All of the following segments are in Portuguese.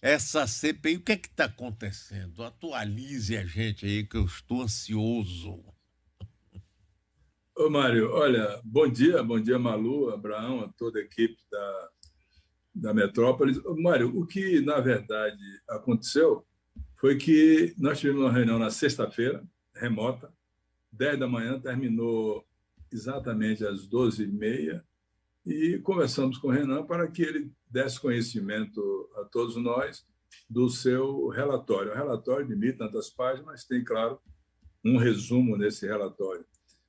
essa CPI, o que é que está acontecendo? Atualize a gente aí, que eu estou ansioso. Ô, Mário, olha, bom dia, Malu, Abraão, a toda a equipe da Metrópolis. Ô, Mário, o que, na verdade, aconteceu foi que nós tivemos uma reunião na sexta-feira, remota, 10 da manhã, terminou exatamente às 12h30, e conversamos com o Renan para que ele desse conhecimento a todos nós do seu relatório. O relatório de 1.000 e tantas páginas, mas tem, claro, um resumo nesse relatório.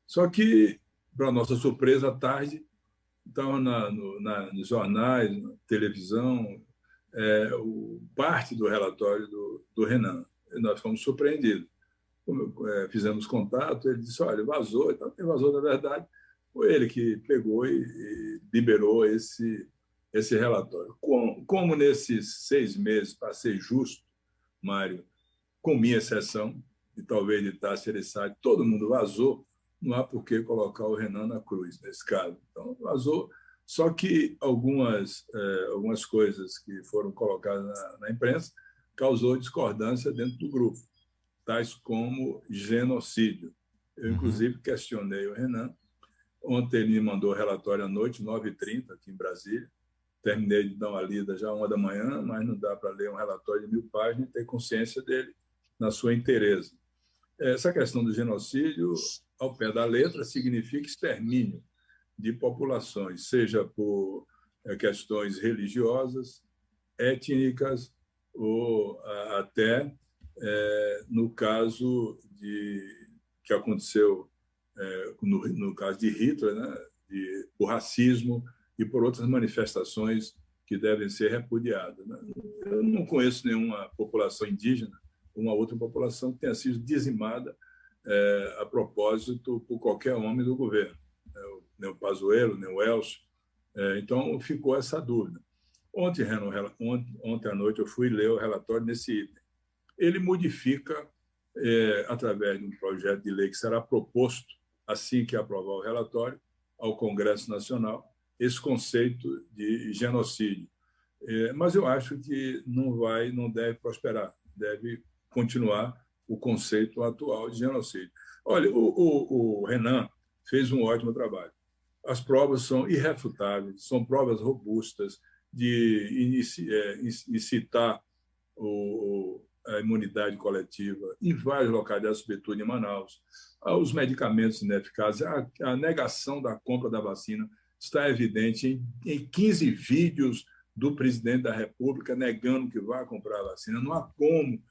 Só que, para nossa surpresa, à tarde, estava nos jornais, na televisão, parte do relatório do Renan. E nós fomos surpreendidos. Fizemos contato, ele disse, olha, vazou. Então, quem vazou, na verdade, foi ele que pegou e liberou esse relatório. Como nesses 6 meses, para ser justo, Mário, com minha exceção, e talvez de Tassi Ereissati, todo mundo vazou, não há por que colocar o Renan na cruz, nesse caso. Então, vazou. Só que algumas coisas que foram colocadas na imprensa causou discordância dentro do grupo, tais como genocídio. Eu, Uhum. inclusive, questionei o Renan. Ontem ele me mandou o relatório à noite, 9h30, aqui em Brasília. Terminei de dar uma lida já 1 da manhã, mas não dá para ler um relatório de 1.000 páginas e ter consciência dele na sua inteireza. Essa questão do genocídio, ao pé da letra, significa extermínio de populações, seja por questões religiosas, étnicas ou até, no caso que aconteceu no caso de Hitler, né, por racismo e por outras manifestações que devem ser repudiadas. Né? Eu não conheço nenhuma população indígena, uma outra população que tenha sido dizimada a propósito por qualquer homem do governo, nem o Pazuello, nem o Elcio. Então, ficou essa dúvida. Ontem à noite eu fui ler o relatório nesse item. Ele modifica, através de um projeto de lei que será proposto assim que aprovar o relatório ao Congresso Nacional, esse conceito de genocídio. Mas eu acho que não deve prosperar, deve continuar o conceito atual de genocídio. Olha, o Renan fez um ótimo trabalho. As provas são irrefutáveis, são provas robustas de incitar a imunidade coletiva em várias localidades, sobretudo em Manaus. Os medicamentos ineficazes, a negação da compra da vacina está evidente em 15 vídeos do presidente da República negando que vai comprar a vacina. Não há como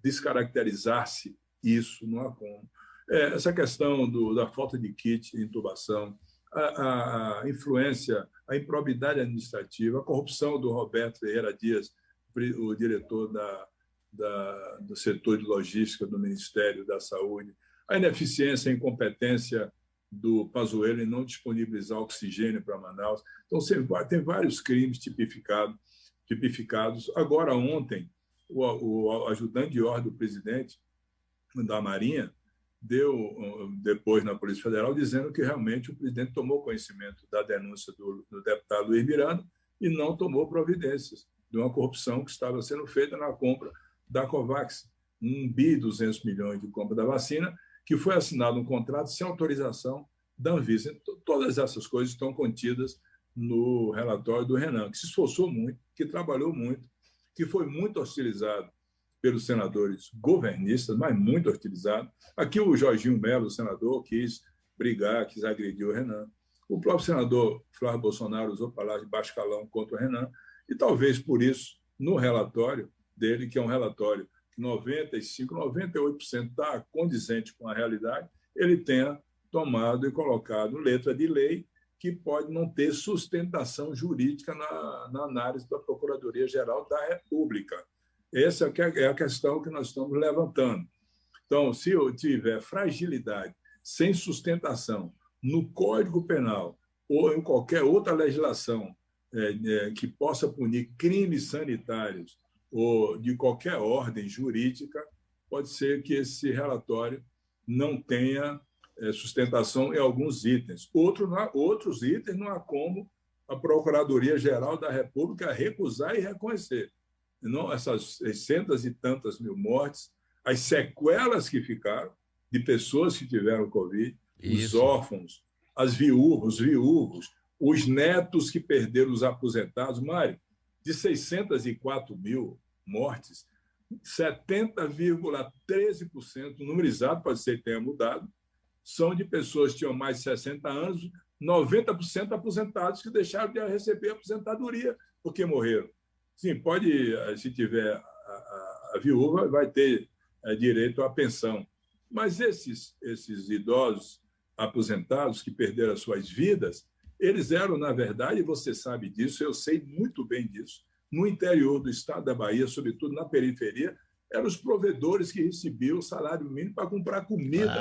descaracterizar-se isso, não há como. Essa questão da falta de kit de intubação, a influência, a improbidade administrativa, a corrupção do Roberto Ferreira Dias, o diretor do setor de logística do Ministério da Saúde, a ineficiência e incompetência do Pazuello em não disponibilizar oxigênio para Manaus. Então, tem vários crimes tipificados. Agora, ontem, o ajudante de ordem do presidente da Marinha deu depois na Polícia Federal dizendo que realmente o presidente tomou conhecimento da denúncia do deputado Luiz Miranda e não tomou providências de uma corrupção que estava sendo feita na compra da Covax, 1,2 bilhões de compra da vacina, que foi assinado um contrato sem autorização da Anvisa. Então, todas essas coisas estão contidas no relatório do Renan, que se esforçou muito, que trabalhou muito, que foi muito hostilizado pelos senadores governistas, mas muito hostilizado. Aqui o Jorginho Melo, o senador, quis brigar, quis agredir o Renan. O próprio senador Flávio Bolsonaro usou palavras de baixo calão contra o Renan, e talvez por isso, no relatório dele, que é um relatório que 95%, 98% está condizente com a realidade, ele tenha tomado e colocado letra de lei que pode não ter sustentação jurídica na análise da Procuradoria-Geral da República. Essa é a questão que nós estamos levantando. Então, se tiver fragilidade sem sustentação no Código Penal ou em qualquer outra legislação que possa punir crimes sanitários ou de qualquer ordem jurídica, pode ser que esse relatório não tenha sustentação em alguns itens. Outros itens não há como a Procuradoria-Geral da República recusar e reconhecer. não, essas 600 e tantas mil mortes, as sequelas que ficaram de pessoas que tiveram Covid, os órfãos, as viúvas, os viúvos, os netos que perderam os aposentados. Mário, de 604 mil mortes, 70,13%, o número exato pode ser que tenha mudado, são de pessoas que tinham mais de 60 anos, 90% aposentados que deixaram de receber aposentadoria porque morreram. Sim, pode, se tiver a viúva, vai ter direito à pensão. Mas esses idosos aposentados que perderam as suas vidas, eles eram, na verdade, você sabe disso, eu sei muito bem disso, no interior do estado da Bahia, sobretudo na periferia, eram os provedores que recebiam o salário mínimo para comprar comida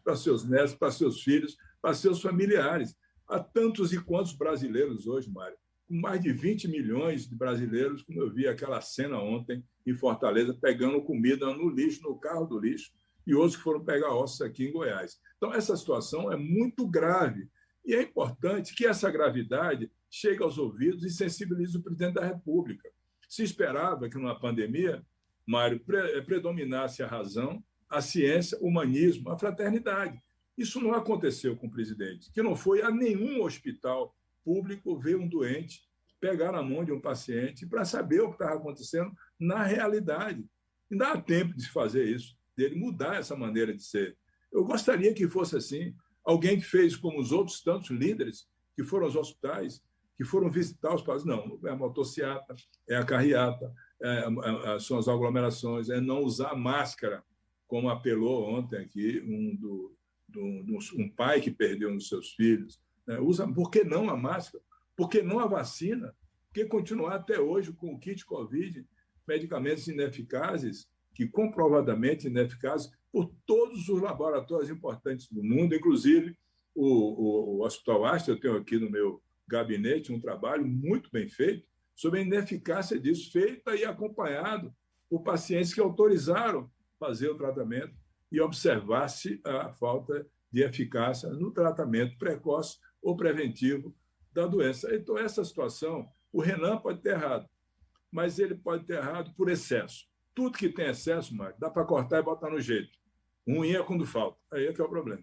para seus netos, para seus filhos, para seus familiares. Há tantos e quantos brasileiros hoje, Mário, com mais de 20 milhões de brasileiros, como eu vi aquela cena ontem em Fortaleza, pegando comida no lixo, no carro do lixo, e outros que foram pegar ossos aqui em Goiás. Então, essa situação é muito grave. E é importante que essa gravidade chegue aos ouvidos e sensibilize o presidente da República. Se esperava que, numa pandemia, Mário, predominasse a razão, a ciência, o humanismo, a fraternidade. Isso não aconteceu com o presidente, que não foi a nenhum hospital público ver um doente, pegar na mão de um paciente para saber o que estava acontecendo na realidade. Ainda há tempo de se fazer isso, dele mudar essa maneira de ser. Eu gostaria que fosse assim, alguém que fez como os outros tantos líderes que foram aos hospitais, que foram visitar os países. Não, é a motociata, é a carreata, são as aglomerações, é não usar máscara, como apelou ontem aqui um pai que perdeu um dos seus filhos. Por que não a máscara? Por que não a vacina? Por que continuar até hoje com o kit Covid, medicamentos ineficazes, que comprovadamente ineficazes por todos os laboratórios importantes do mundo, inclusive o Hospital Astra. Eu tenho aqui no meu gabinete um trabalho muito bem feito sobre a ineficácia disso, feita e acompanhado por pacientes que autorizaram fazer o tratamento e observar-se a falta de eficácia no tratamento precoce ou preventivo da doença. Então, essa situação, o Renan pode ter errado, mas ele pode ter errado por excesso. Tudo que tem excesso, Mário, dá para cortar e botar no jeito. Ruim é quando falta. Aí é que é o problema.